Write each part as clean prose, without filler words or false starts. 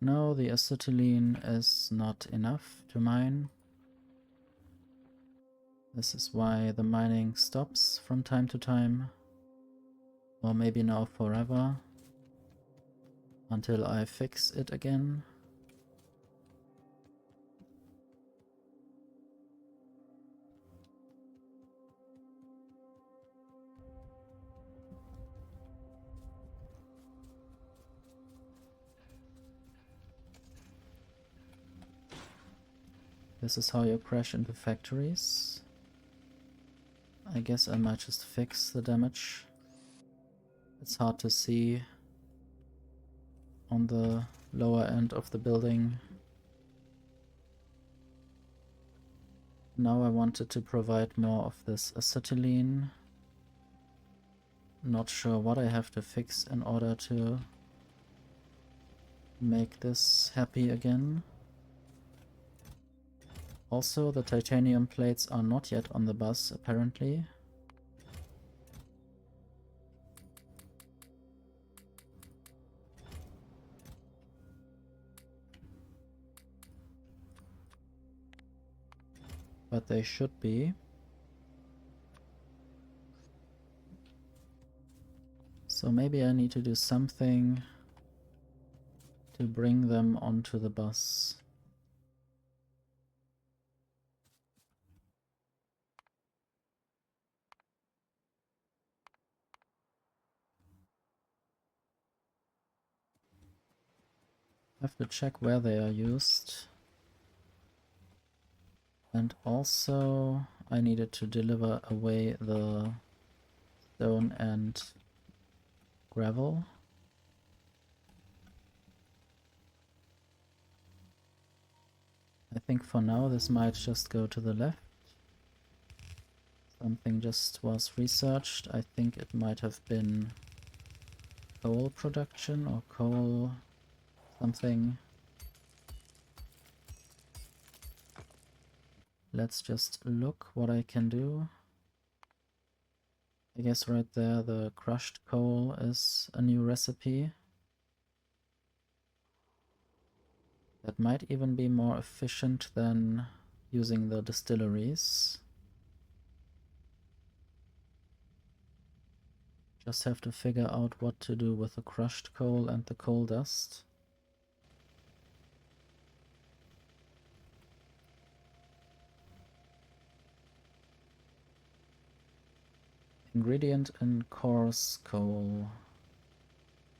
No, the acetylene is not enough to mine. This is why the mining stops from time to time. Or maybe now forever. Until I fix it again. This is how you crash into factories. I guess I might just fix the damage. It's hard to see on the lower end of the building. Now I wanted to provide more of this acetylene. Not sure what I have to fix in order to make this happy again. Also, the titanium plates are not yet on the bus, apparently. But they should be. So maybe I need to do something to bring them onto the bus. I have to check where they are used. And also I needed to deliver away the stone and gravel. I think for now this might just go to the left. Something just was researched. I think it might have been coal production or coal something. Let's just look what I can do. I guess right there the crushed coal is a new recipe. That might even be more efficient than using the distilleries. Just have to figure out what to do with the crushed coal and the coal dust. Ingredient in coarse coal.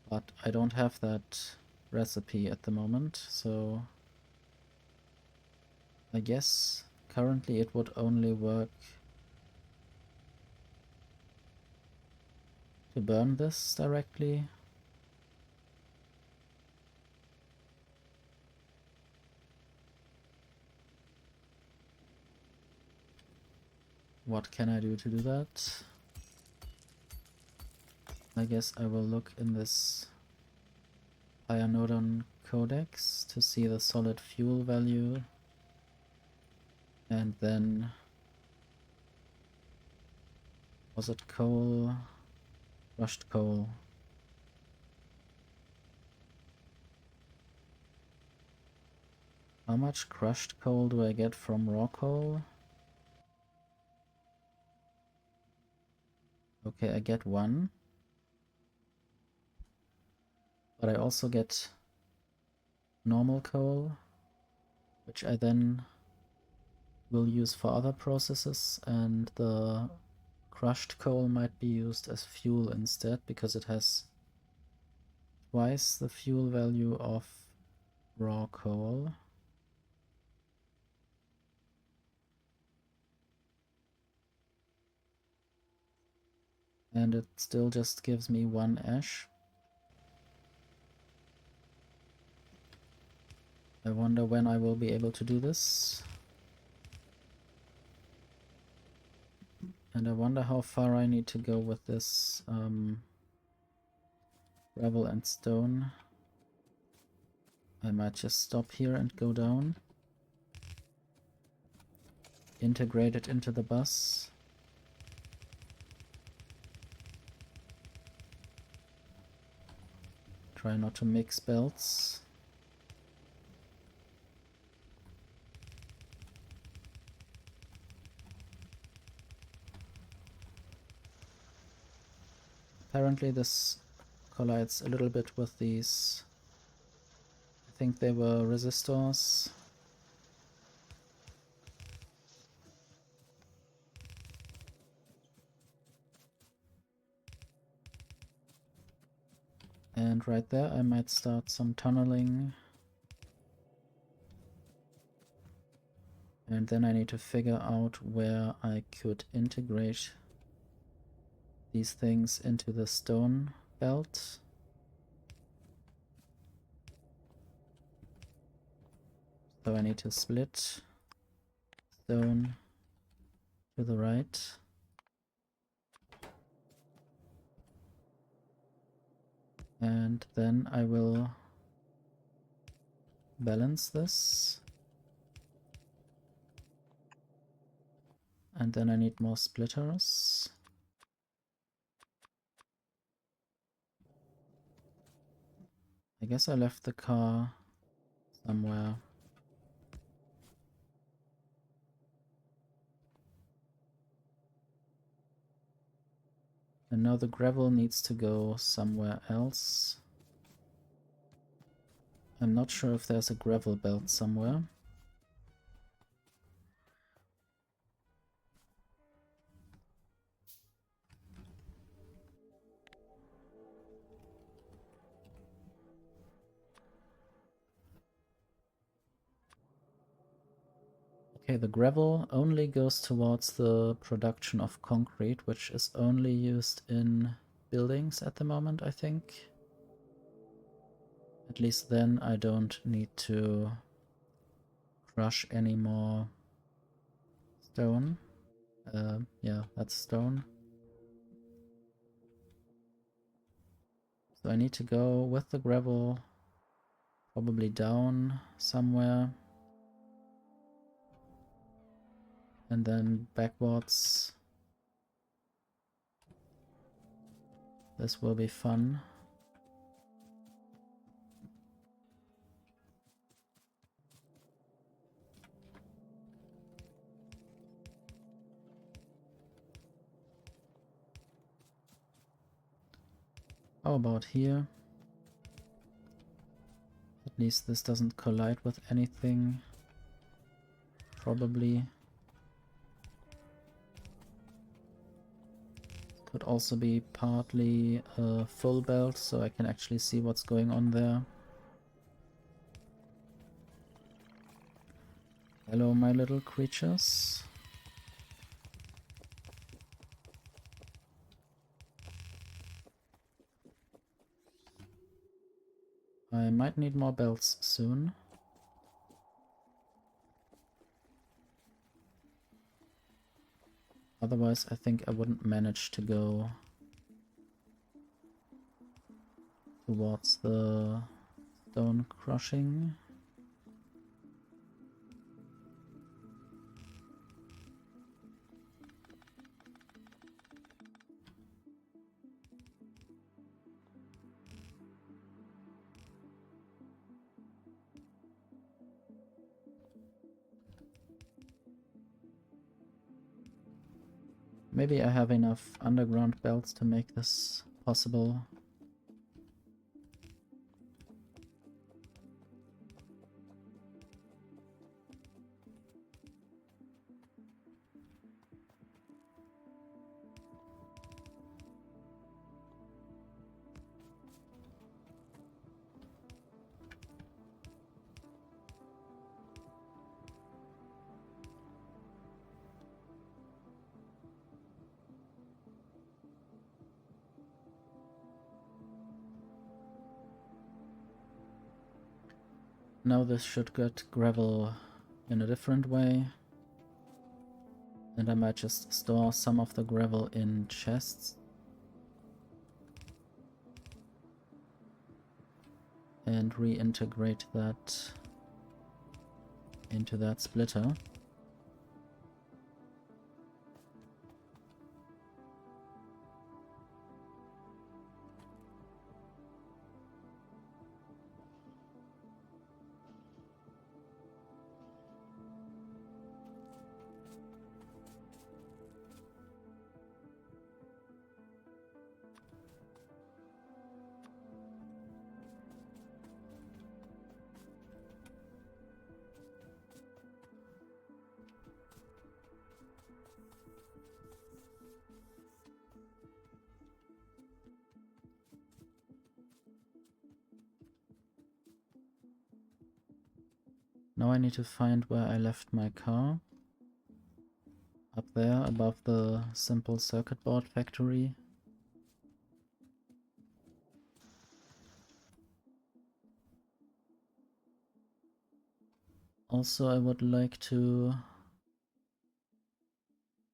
But I don't have that recipe at the moment, so I guess currently it would only work to burn this directly. What can I do to do that? I guess I will look in this Pyanodon codex to see the solid fuel value, and then was it coal? Crushed coal. How much crushed coal do I get from raw coal? Okay, I get 1. But I also get normal coal, which I then will use for other processes, and the crushed coal might be used as fuel instead, because it has twice the fuel value of raw coal. And it still just gives me 1 ash. I wonder when I will be able to do this. And I wonder how far I need to go with this gravel and stone. I might just stop here and go down. Integrate it into the bus. Try not to mix belts. Apparently this collides a little bit with these, I think they were resistors. And right there I might start some tunneling. And then I need to figure out where I could integrate these things into the stone belt. So I need to split stone to the right. And then I will balance this. And then I need more splitters. I guess I left the car somewhere. And now the gravel needs to go somewhere else. I'm not sure if there's a gravel belt somewhere. Okay, the gravel only goes towards the production of concrete, which is only used in buildings at the moment, I think. At least then I don't need to crush any more stone. Yeah, that's stone. So I need to go with the gravel, probably down somewhere. And then backwards. This will be fun. How about here? At least this doesn't collide with anything. Probably. Could also be partly a full belt, so I can actually see what's going on there. Hello, my little creatures. I might need more belts soon. Otherwise, I think I wouldn't manage to go towards the stone crushing. Maybe I have enough underground belts to make this possible. Now this should get gravel in a different way. And I might just store some of the gravel in chests. And reintegrate that into that splitter. Now I need to find where I left my car. Up there, above the simple circuit board factory. Also, I would like to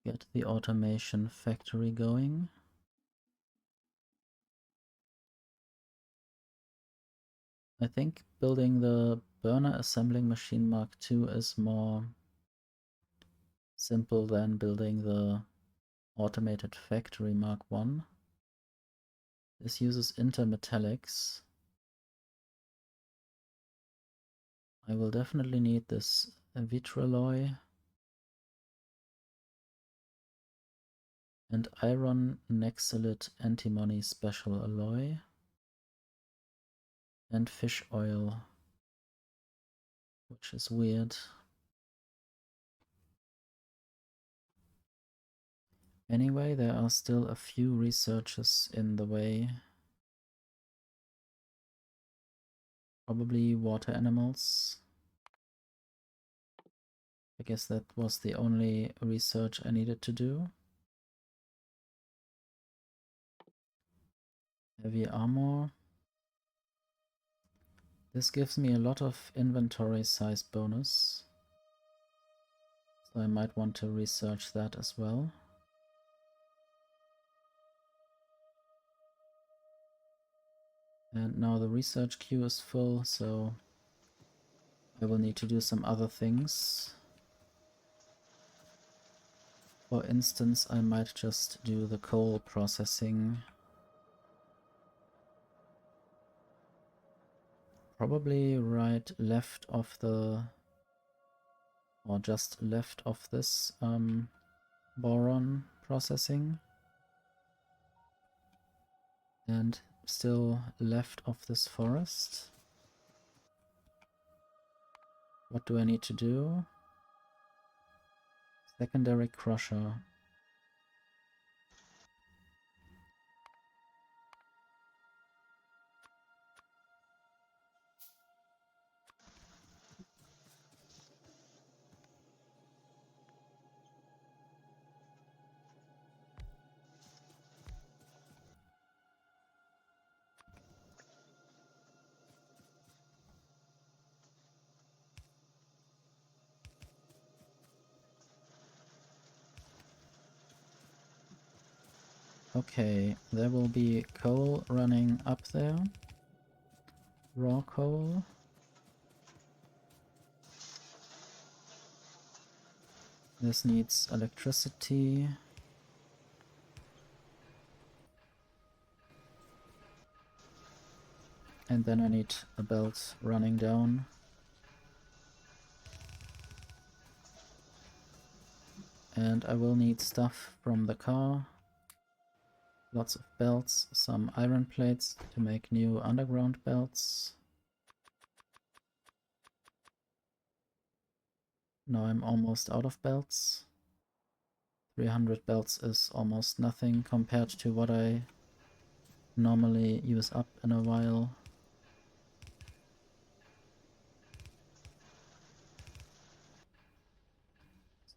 get the automation factory going. I think building the burner assembling machine Mark II is more simple than building the automated factory Mark I. This uses intermetallics. I will definitely need this vitralloy and iron nexolite antimony special alloy and fish oil, which is weird. Anyway, there are still a few researches in the way. Probably water animals. I guess that was the only research I needed to do. Heavy armor. This gives me a lot of inventory size bonus. So I might want to research that as well. And now the research queue is full, so I will need to do some other things. For instance, I might just do the coal processing. Probably right left of the, or just left of this boron processing. And still left of this forest. What do I need to do? Secondary crusher. Okay, there will be coal running up there. Raw coal. This needs electricity. And then I need a belt running down. And I will need stuff from the car. Lots of belts, some iron plates to make new underground belts. Now I'm almost out of belts. 300 belts is almost nothing compared to what I normally use up in a while.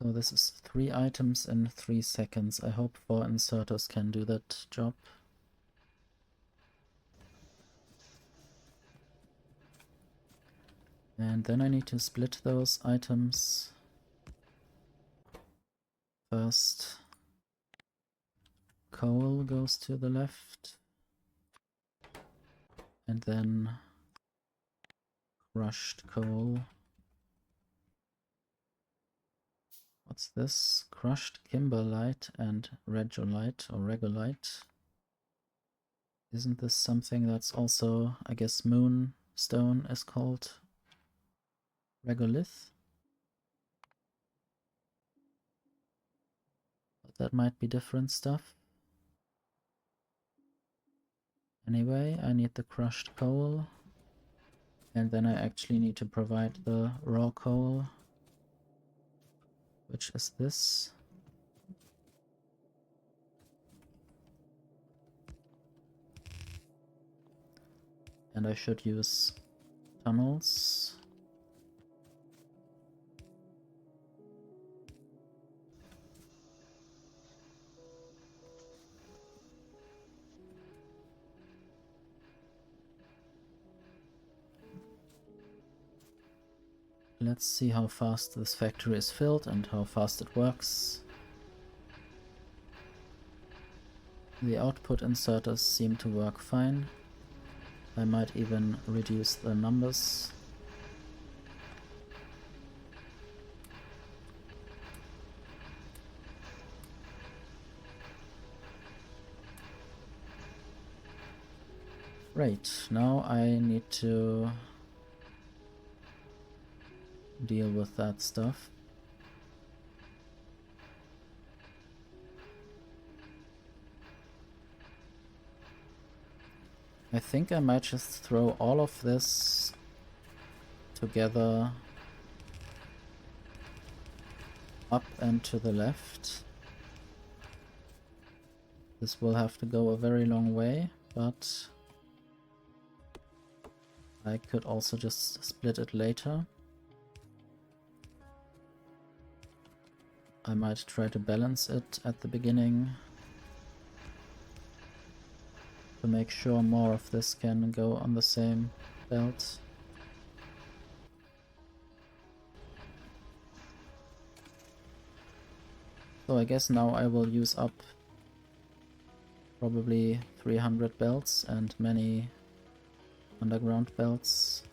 So this is 3 items in 3 seconds. I hope 4 inserters can do that job. And then I need to split those items. First, coal goes to the left. And then crushed coal. What's this? Crushed kimberlite and regolite or regolite. Isn't this something that's also, I guess, moonstone is called? Regolith? But that might be different stuff. Anyway, I need the crushed coal. And then I actually need to provide the raw coal, which is this. And I should use tunnels. let's see how fast this factory is filled and how fast it works. The output inserters seem to work fine. I might even reduce the numbers. Right, now I need to deal with that stuff. I think I might just throw all of this together up and to the left. This will have to go a very long way, but I could also just split it later. I might try to balance it at the beginning to make sure more of this can go on the same belt. So I guess now I will use up probably 300 belts and many underground belts.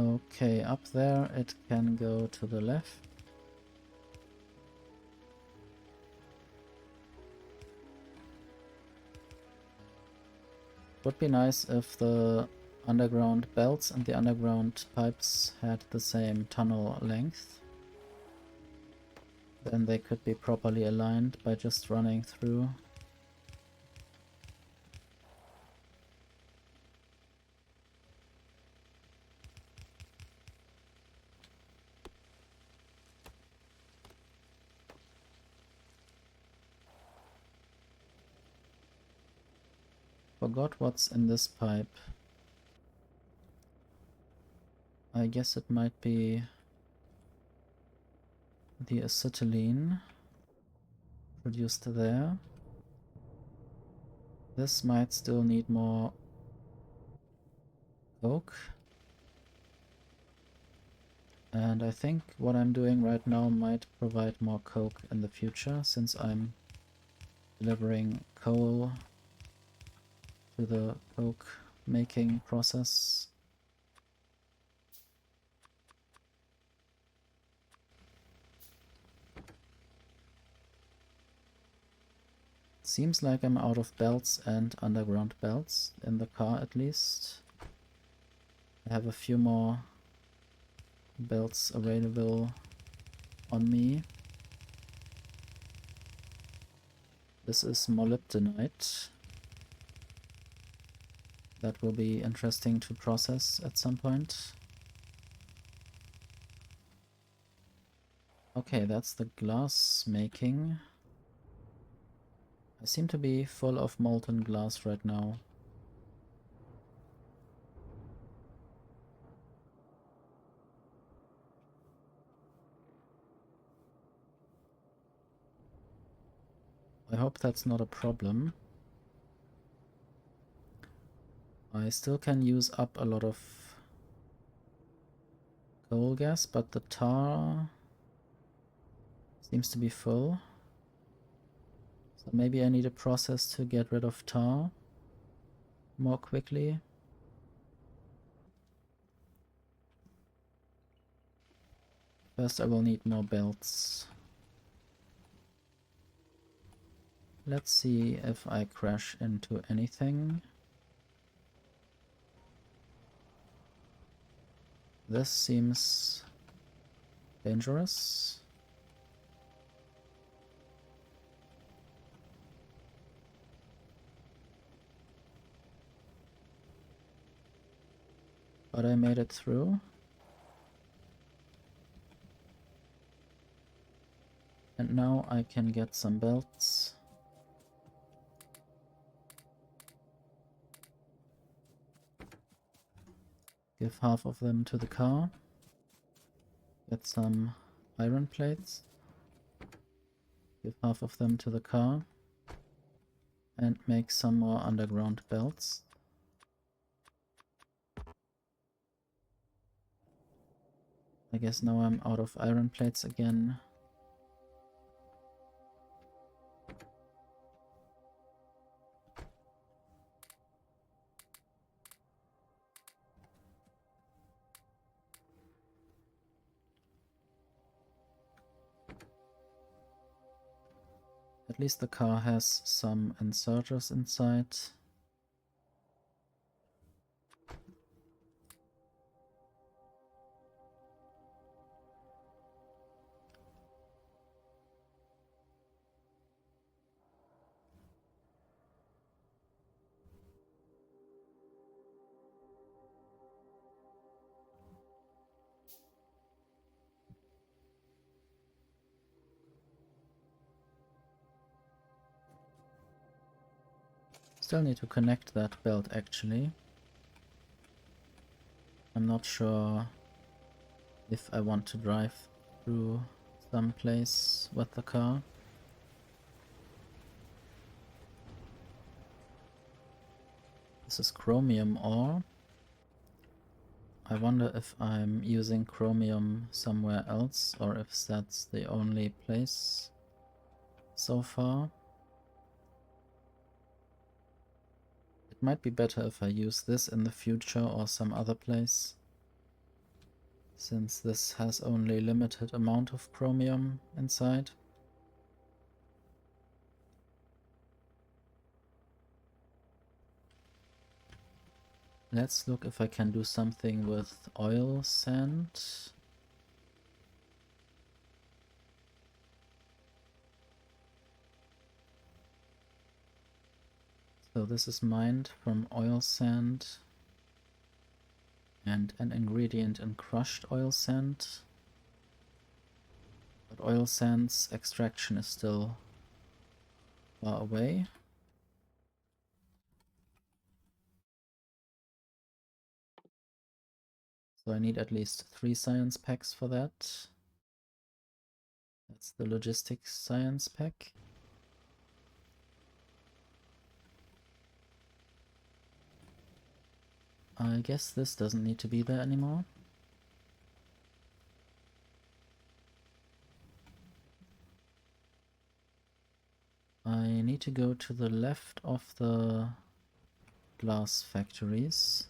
Okay, up there it can go to the left. Would be nice if the underground belts and the underground pipes had the same tunnel length. Then they could be properly aligned by just running through. Forgot what's in this pipe. I guess it might be the acetylene produced there. This might still need more coke. And I think what I'm doing right now might provide more coke in the future, since I'm delivering coal to the coke making process. Seems like I'm out of belts and underground belts, in the car at least. I have a few more belts available on me. This is molybdenite. That will be interesting to process at some point. Okay, that's the glass making. I seem to be full of molten glass right now. I hope that's not a problem. I still can use up a lot of coal gas, but the tar seems to be full. So maybe I need a process to get rid of tar more quickly. First I will need more belts. Let's see if I crash into anything. This seems dangerous. But I made it through. And now I can get some belts. Give half of them to the car. Get some iron plates. Give half of them to the car. And make some more underground belts. I guess now I'm out of iron plates again. At least the car has some inserters inside. Still need to connect that belt actually. I'm not sure if I want to drive through some place with the car. This is chromium ore. I wonder if I'm using chromium somewhere else or if that's the only place so far. It might be better if I use this in the future or some other place, since this has only limited amount of chromium inside. Let's look if I can do something with oil sand. So this is mined from oil sand and an ingredient in crushed oil sand. But oil sand's extraction is still far away. So I need at least 3 science packs for that. That's the logistics science pack. I guess this doesn't need to be there anymore. I need to go to the left of the glass factories.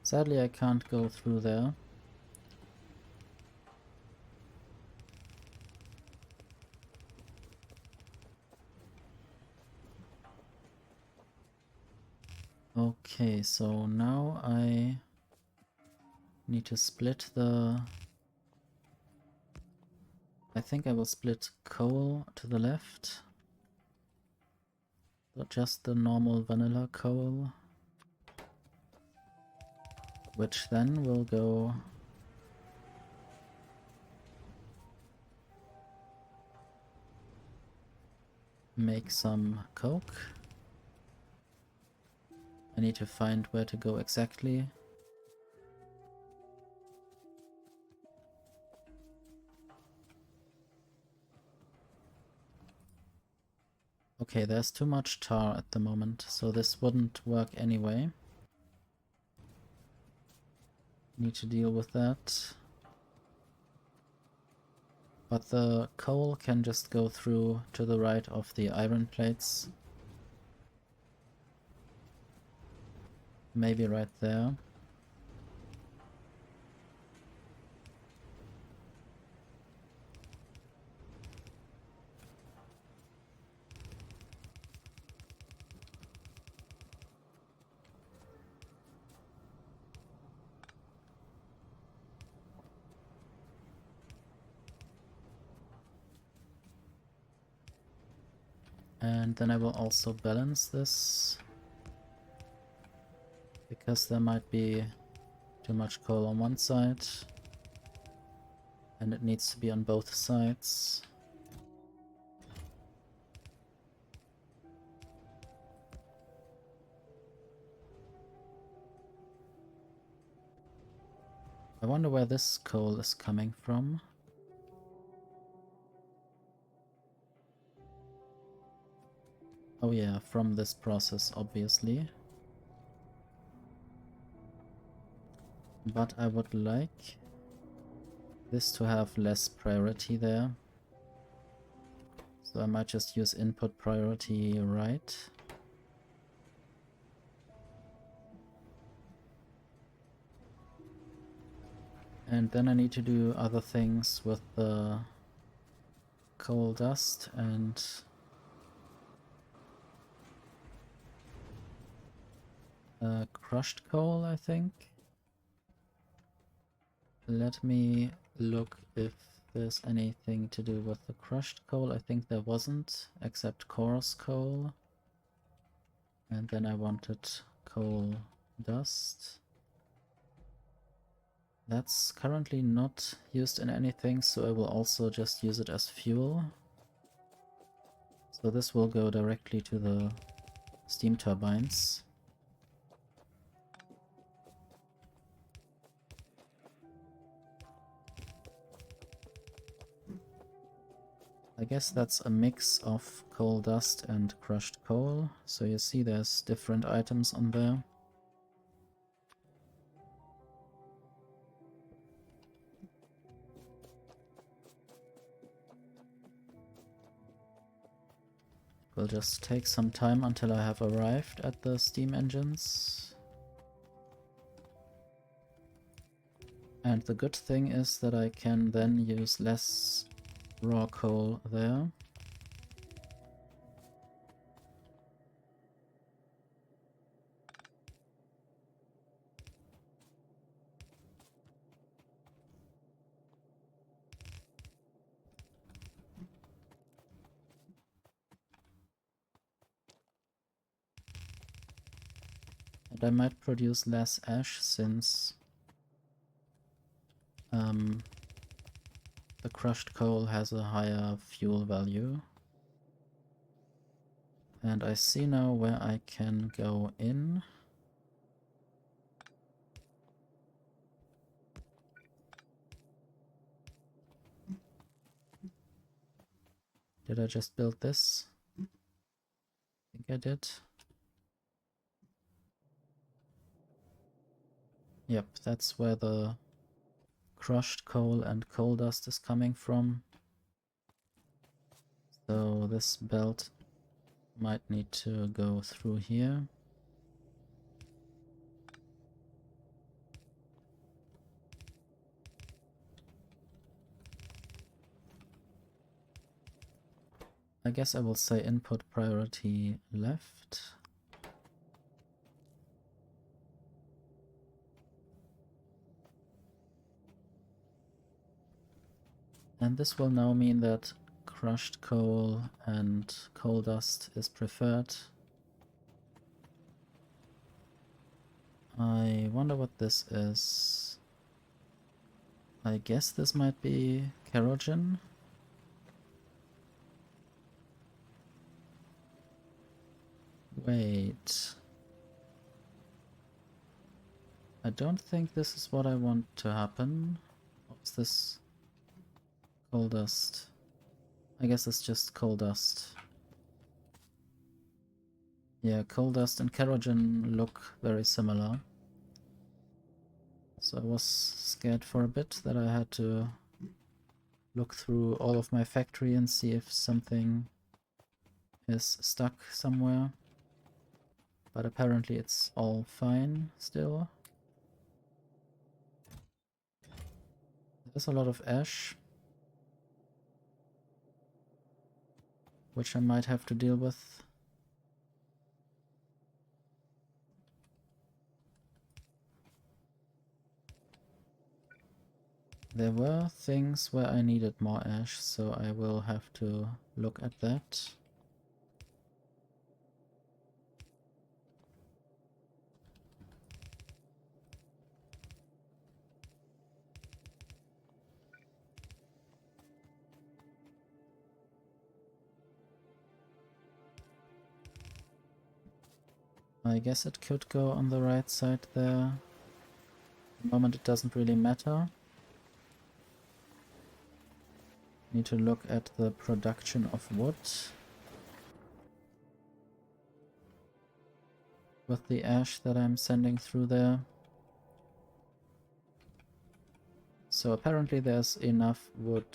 Sadly, I can't go through there. Okay, so now I need to split the... I think I will split coal to the left. So just the normal vanilla coal. Which then will go make some coke. I need to find where to go exactly. Okay, there's too much tar at the moment, so this wouldn't work anyway. Need to deal with that. But the coal can just go through to the right of the iron plates. Maybe right there. And then I will also balance this, because there might be too much coal on one side, and it needs to be on both sides. I wonder where this coal is coming from. Oh yeah, from this process, obviously. But I would like this to have less priority there. So I might just use input priority right. And then I need to do other things with the coal dust and crushed coal, I think. Let me look if there's anything to do with the crushed coal. I think there wasn't, except coarse coal. And then I wanted coal dust. That's currently not used in anything, so I will also just use it as fuel. So this will go directly to the steam turbines. I guess that's a mix of coal dust and crushed coal. So you see there's different items on there. Will just take some time until I have arrived at the steam engines. And the good thing is that I can then use less raw coal there. And I might produce less ash since the crushed coal has a higher fuel value. And I see now where I can go in. Did I just build this? I think I did. Yep, that's where the crushed coal and coal dust is coming from. So this belt might need to go through here. I guess I will say input priority left. And this will now mean that crushed coal and coal dust is preferred. I wonder what this is. I guess this might be kerogen. Wait. I don't think this is what I want to happen. What's this? Coal dust. I guess it's just coal dust. Yeah, coal dust and kerogen look very similar. So I was scared for a bit that I had to look through all of my factory and see if something is stuck somewhere. But apparently it's all fine still. There's a lot of ash, which I might have to deal with. There were things where I needed more ash, so I will have to look at that. I guess it could go on the right side there. At the moment it doesn't really matter. Need to look at the production of wood with the ash that I'm sending through there. So apparently there's enough wood,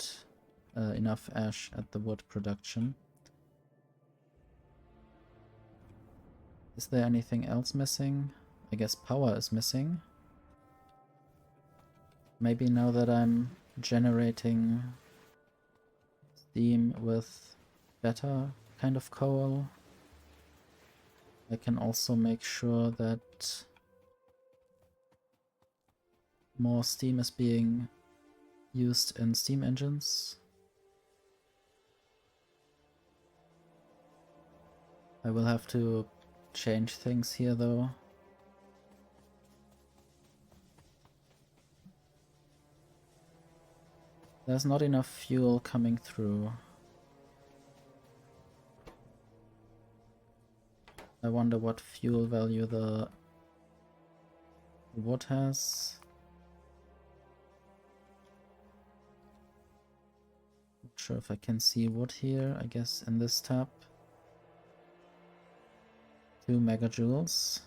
enough ash at the wood production. Is there anything else missing? I guess power is missing. Maybe now that I'm generating steam with better kind of coal, I can also make sure that more steam is being used in steam engines. I will have to change things here though. There's not enough fuel coming through. I wonder what fuel value the wood has. Not sure if I can see wood here. I guess in this tab. 2 megajoules.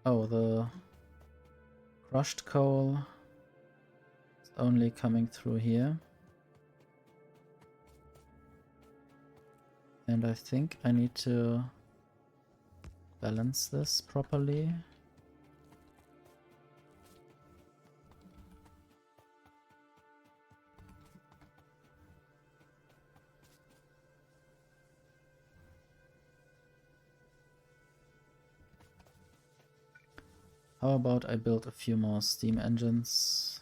Oh, the crushed coal is only coming through here. And I think I need to balance this properly. How about I build a few more steam engines?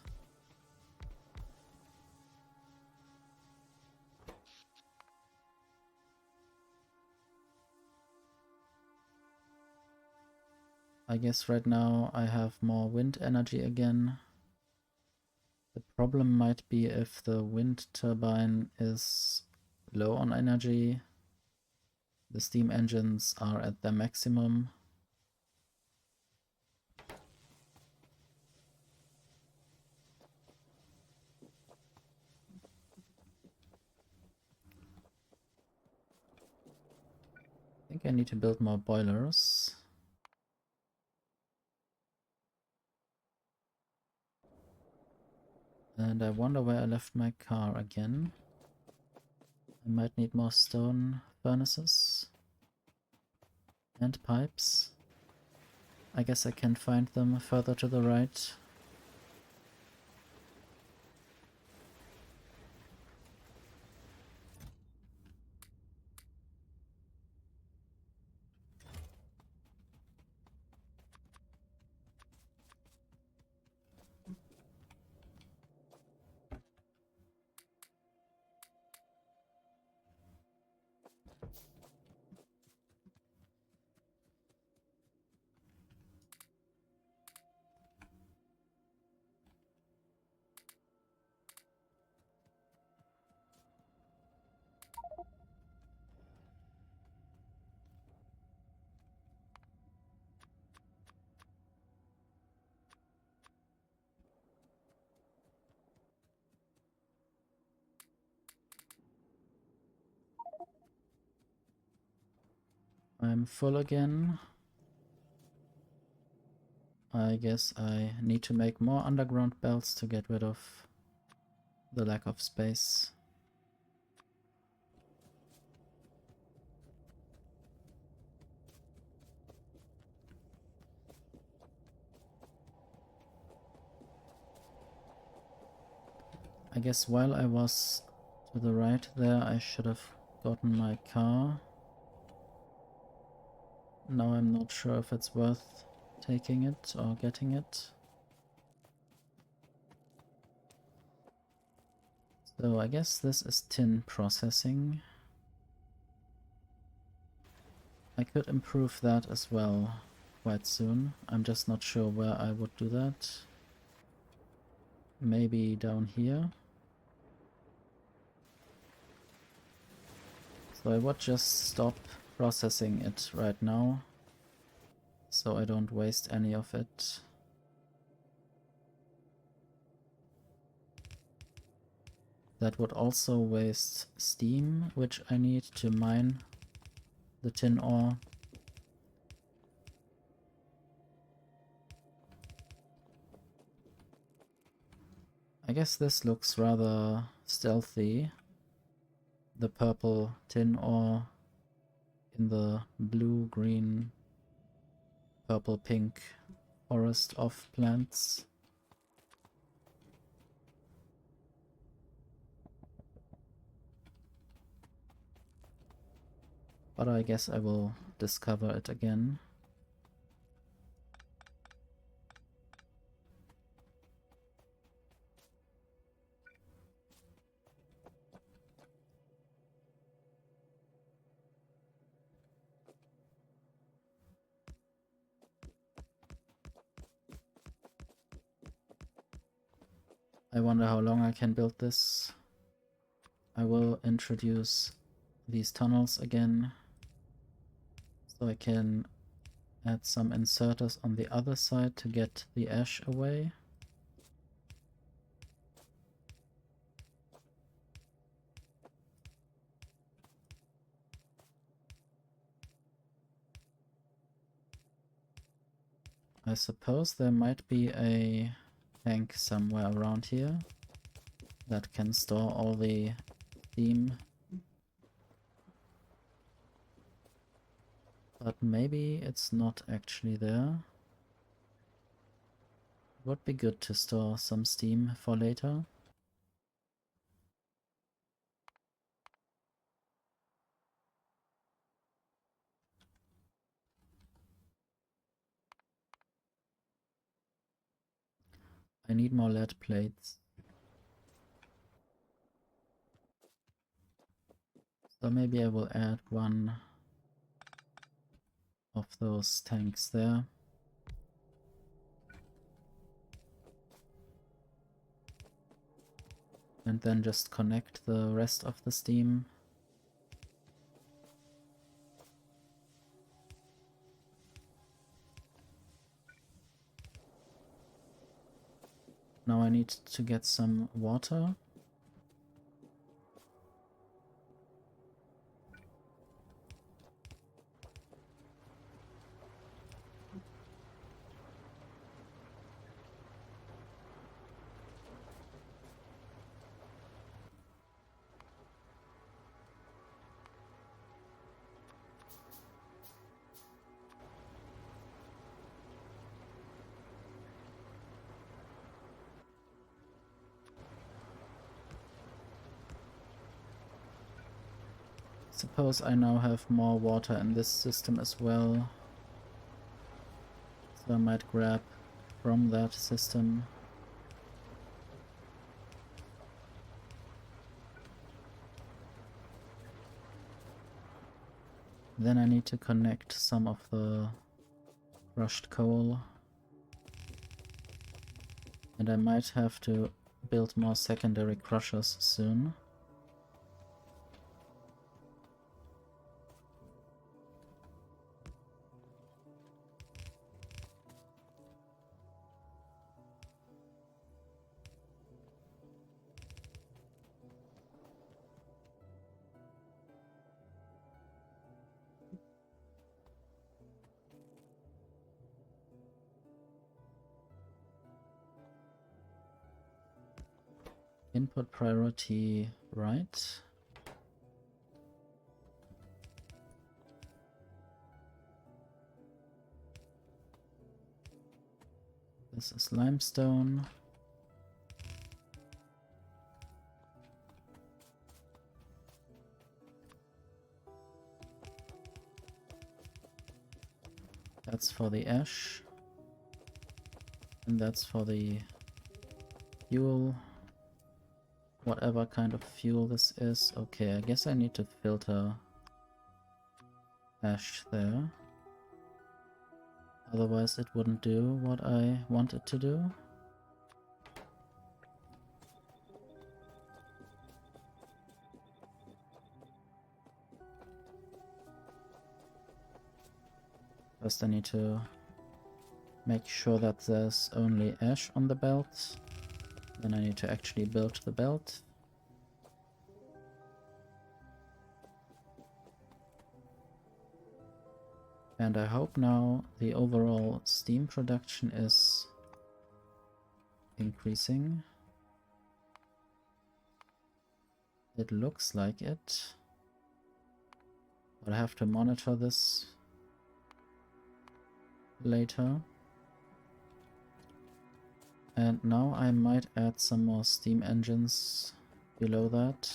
I guess right now I have more wind energy again. The problem might be if the wind turbine is low on energy, the steam engines are at their maximum. I think I need to build more boilers. And I wonder where I left my car again. I might need more stone furnaces and pipes. I guess I can find them further to the right. I'm full again. I guess I need to make more underground belts to get rid of the lack of space. I guess while I was to the right there, I should have gotten my car. Now I'm not sure if it's worth taking it or getting it. So I guess this is tin processing. I could improve that as well quite soon. I'm just not sure where I would do that. Maybe down here. So I would just stop processing it right now, so I don't waste any of it. That would also waste steam, which I need to mine the tin ore. I guess this looks rather stealthy. The purple tin ore in the blue, green, purple, pink forest of plants. But I guess I will discover it again. I wonder how long I can build this. I will introduce these tunnels again, so I can add some inserters on the other side to get the ash away. I suppose there might be a tank somewhere around here that can store all the steam. But maybe it's not actually there. Would be good to store some steam for later. I need more lead plates. So maybe I will add one of those tanks there. And then just connect the rest of the steam. Now I need to get some water. Suppose I now have more water in this system as well. So I might grab from that system. Then I need to connect some of the crushed coal. And I might have to build more secondary crushers soon. Input priority right. This is limestone. That's for the ash. And that's for the fuel. Whatever kind of fuel this is. Okay, I guess I need to filter ash there. Otherwise it wouldn't do what I want it to do. First I need to make sure that there's only ash on the belt. Then I need to actually build the belt. And I hope now the overall steam production is increasing. It looks like it. But I have to monitor this later. And now I might add some more steam engines below that.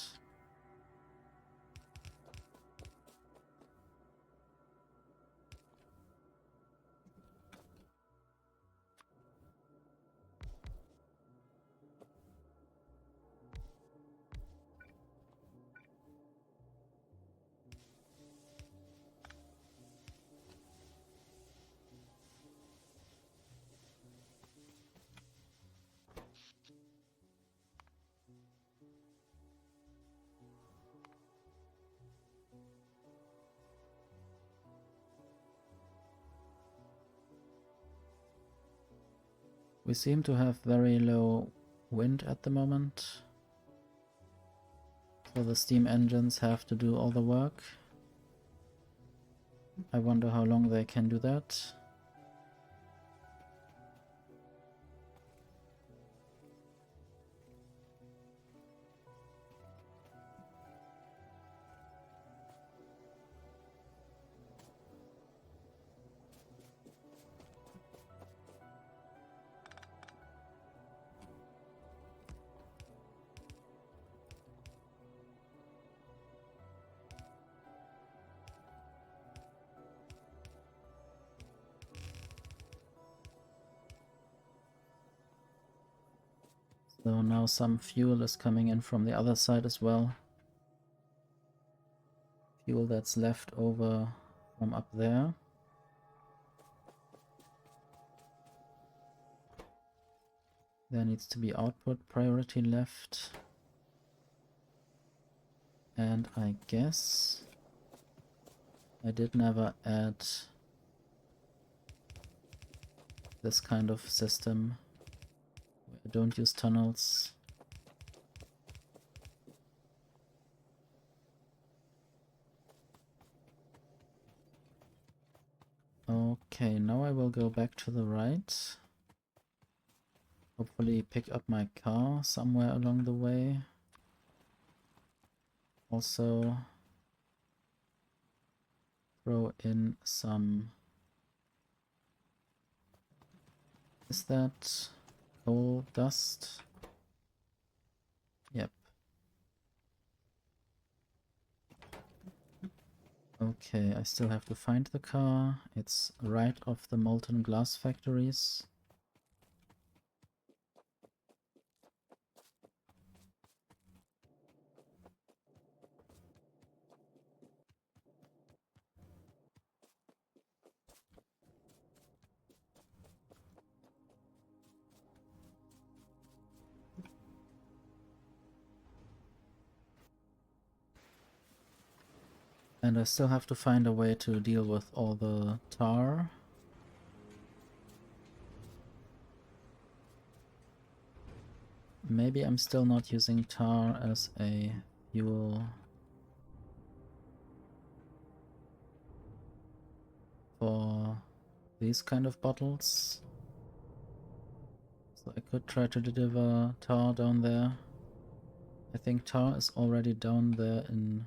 We seem to have very low wind at the moment, so the steam engines have to do all the work. I wonder how long they can do that. So now some fuel is coming in from the other side as well. Fuel that's left over from up there. There needs to be output priority left. And I guess I did never add this kind of system. I don't use tunnels. Okay, now I will go back to the right. Hopefully pick up my car somewhere along the way. Also throw in some... Is that coal dust? Yep. Okay, I still have to find the car. It's right off the molten glass factories. And I still have to find a way to deal with all the tar. Maybe I'm still not using tar as a fuel for these kind of bottles. So I could try to deliver tar down there. I think tar is already down there in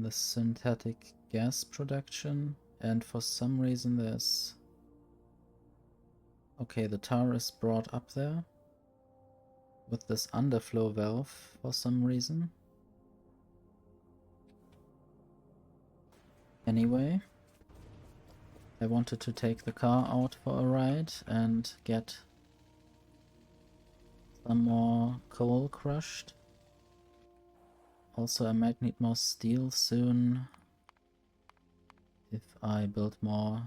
the synthetic gas production, and for some reason there's... Okay, the tar is brought up there with this underflow valve for some reason. Anyway, I wanted to take the car out for a ride and get some more coal crushed. Also, I might need more steel soon if I build more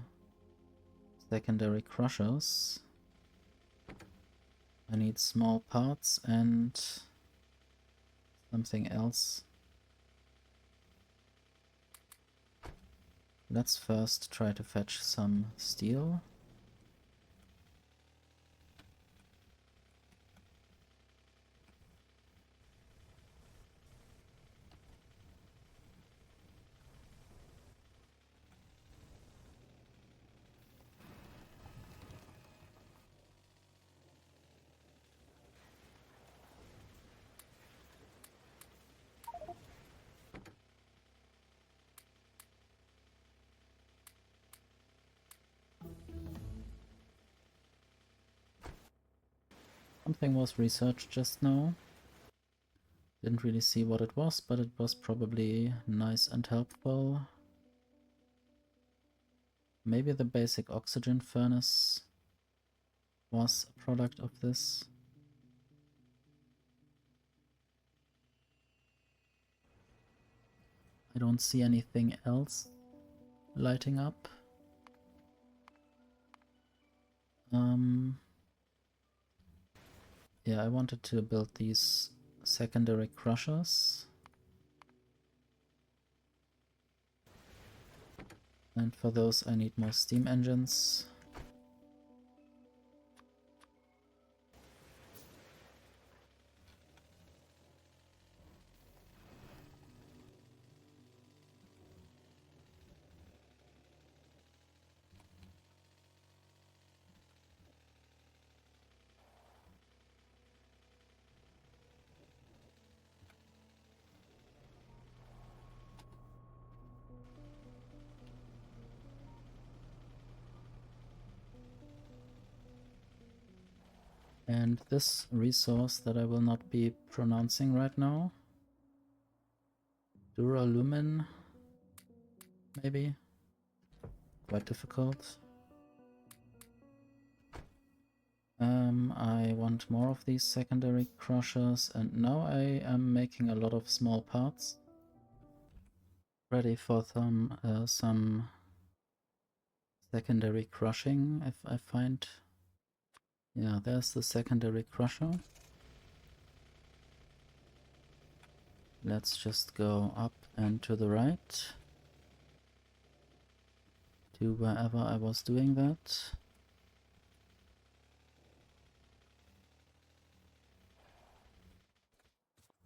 secondary crushers. I need small parts and something else. Let's first try to fetch some steel. Something was researched just now. Didn't really see what it was, but it was probably nice and helpful. Maybe the basic oxygen furnace was a product of this. I don't see anything else lighting up. Yeah, I wanted to build these secondary crushers. And for those I need more steam engines. And this resource that I will not be pronouncing right now. Duralumin, maybe? Quite difficult. I want more of these secondary crushers, and now I am making a lot of small parts. Ready for some secondary crushing if I find... Yeah, there's the secondary crusher. Let's just go up and to the right. To wherever I was doing that.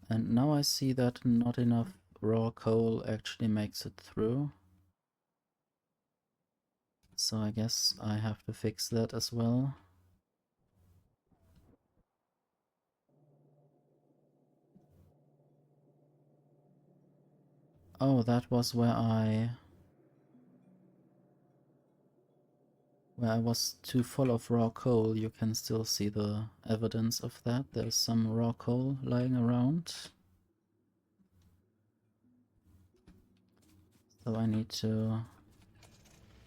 And now I see that not enough raw coal actually makes it through. So I guess I have to fix that as well. Oh, that was where I was too full of raw coal. You can still see the evidence of that. There's some raw coal lying around. So I need to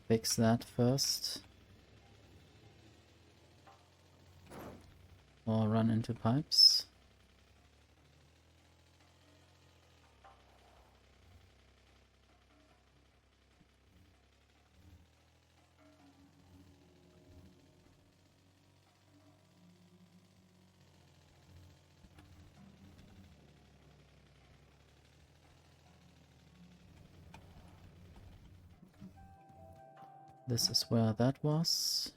fix that first. Or run into pipes. This is where that was.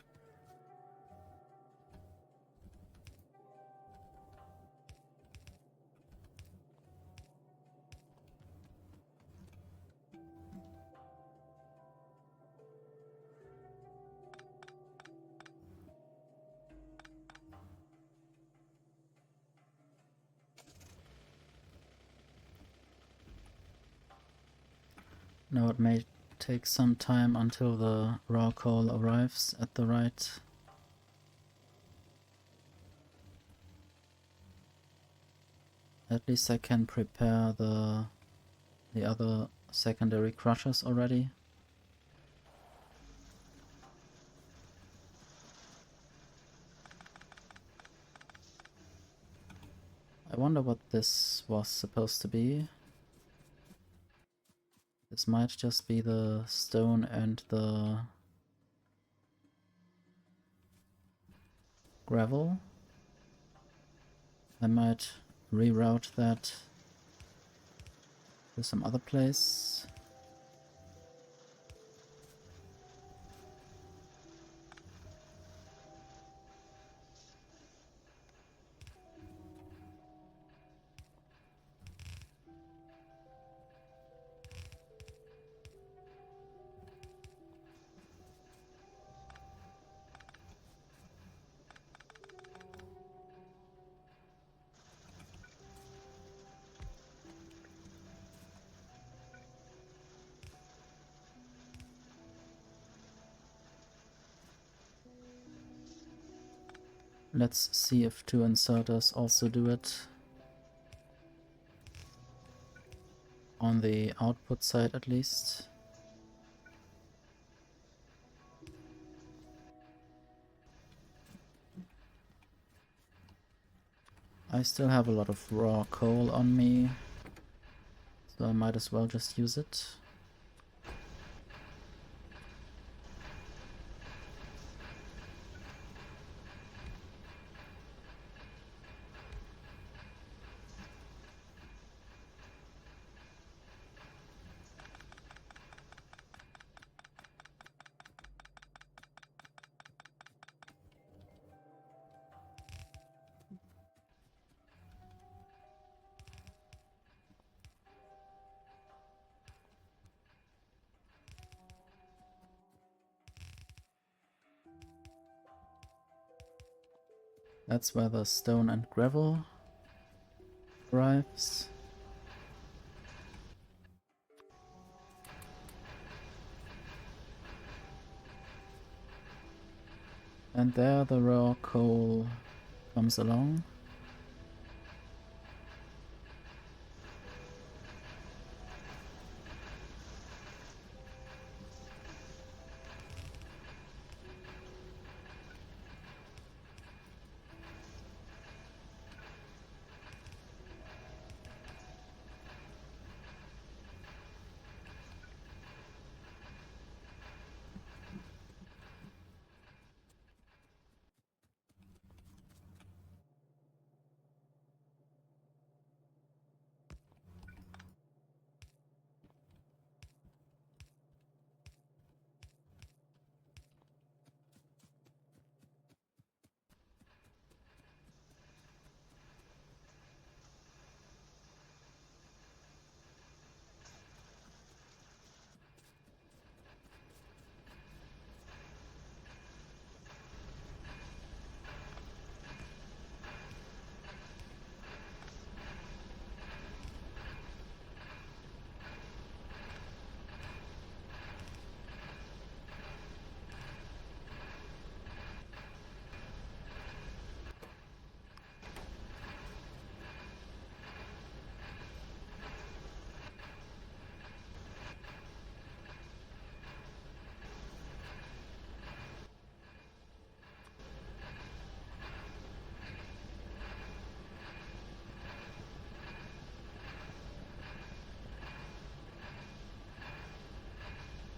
Now it may take some time until the raw coal arrives at the right. At least I can prepare the other secondary crushers already. wonder what this was supposed to be. This might just be the stone and the gravel. I might reroute that to some other place. Let's see if two inserters also do it. On the output side at least. I still have a lot of raw coal on me, so I might as well just use it. That's where the stone and gravel arrives. And there the raw coal comes along.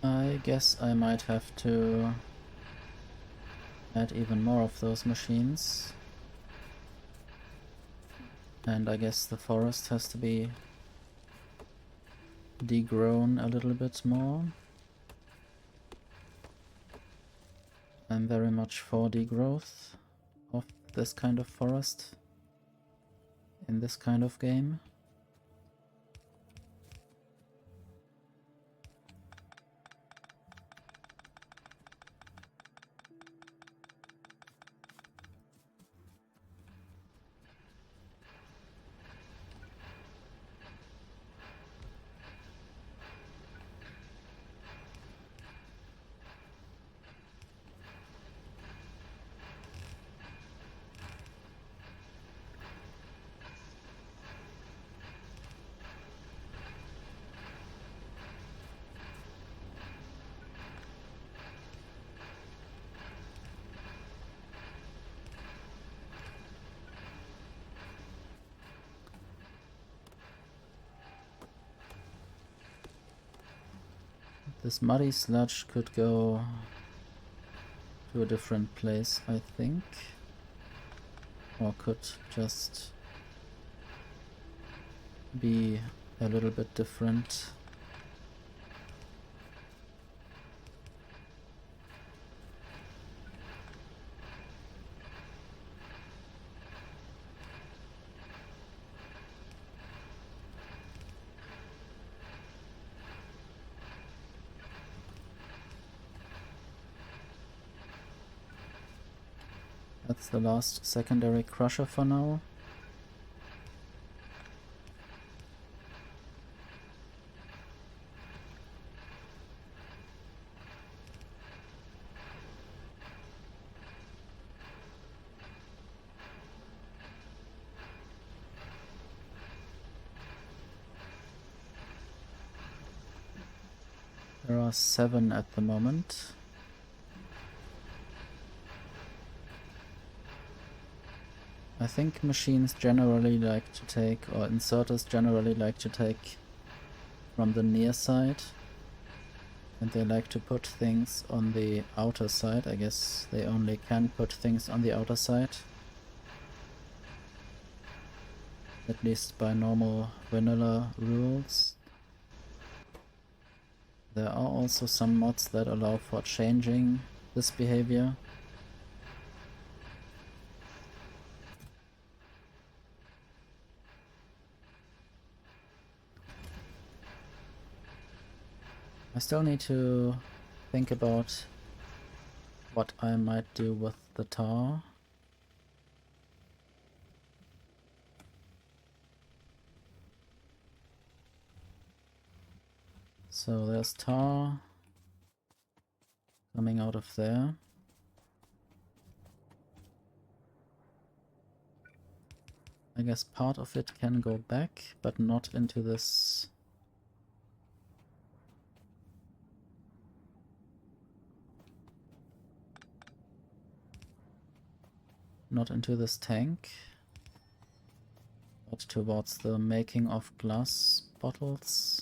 I guess I might have to add even more of those machines. And I guess the forest has to be degrown a little bit more. I'm very much for degrowth of this kind of forest in this kind of game. This muddy sludge could go to a different place, I think. Or could just be a little bit different. That's the last secondary crusher for now. There are 7 at the moment. I think machines generally like to take, or inserters generally like to take from the near side. And they like to put things on the outer side. I guess they only can put things on the outer side. At least by normal vanilla rules. There are also some mods that allow for changing this behavior. I still need to think about what I might do with the tar. So there's tar coming out of there. I guess part of it can go back, but not into this. Not into this tank, but towards the making of glass bottles.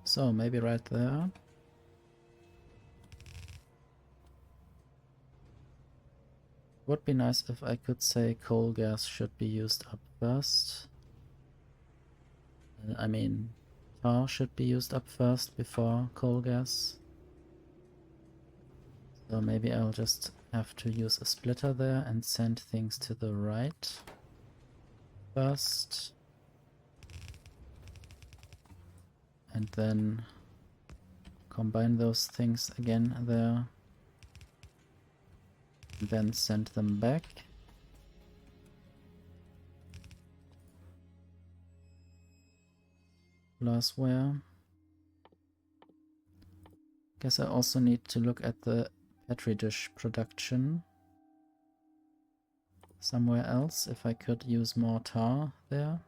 So maybe right there. Would be nice if I could say coal gas should be used up first. I mean, tar should be used up first before coal gas. So maybe I'll just have to use a splitter there and send things to the right first. And then combine those things again there. And then send them back. Glassware. Guess I also need to look at the Petri dish production somewhere else, if I could use more tar there.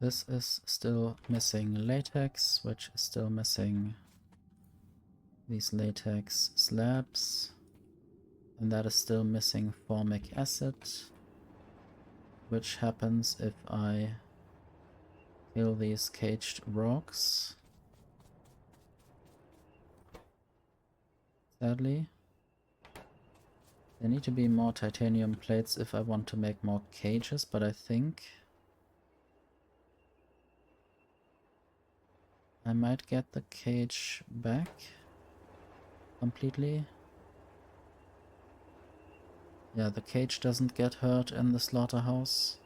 This is still missing latex, which is still missing these latex slabs. And that is still missing formic acid, which happens if I kill these caged rocks. Sadly. There need to be more titanium plates if I want to make more cages, but I think I might get the cage back completely. Yeah, the cage doesn't get hurt in the slaughterhouse.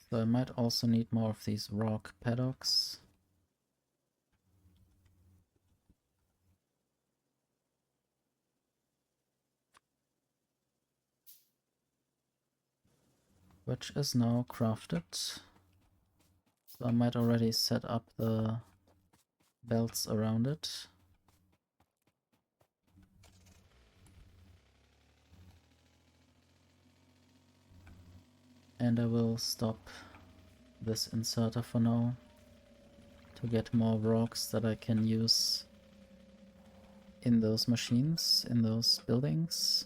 So I might also need more of these rock paddocks. Which is now crafted. So I might already set up the belts around it. And I will stop this inserter for now to get more rocks that I can use in those machines, in those buildings.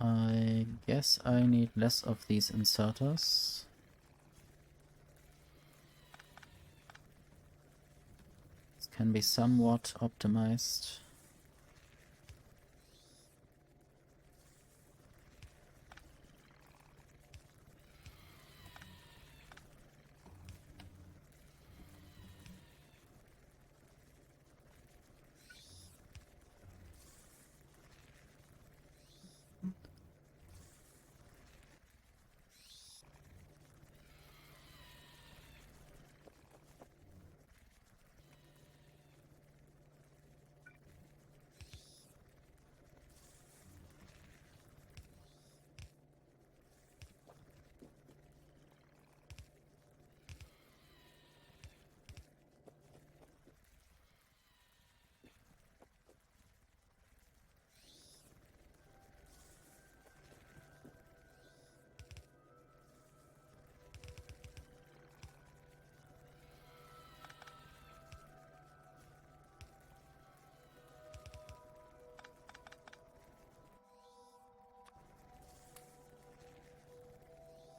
I guess I need less of these inserters. This can be somewhat optimized.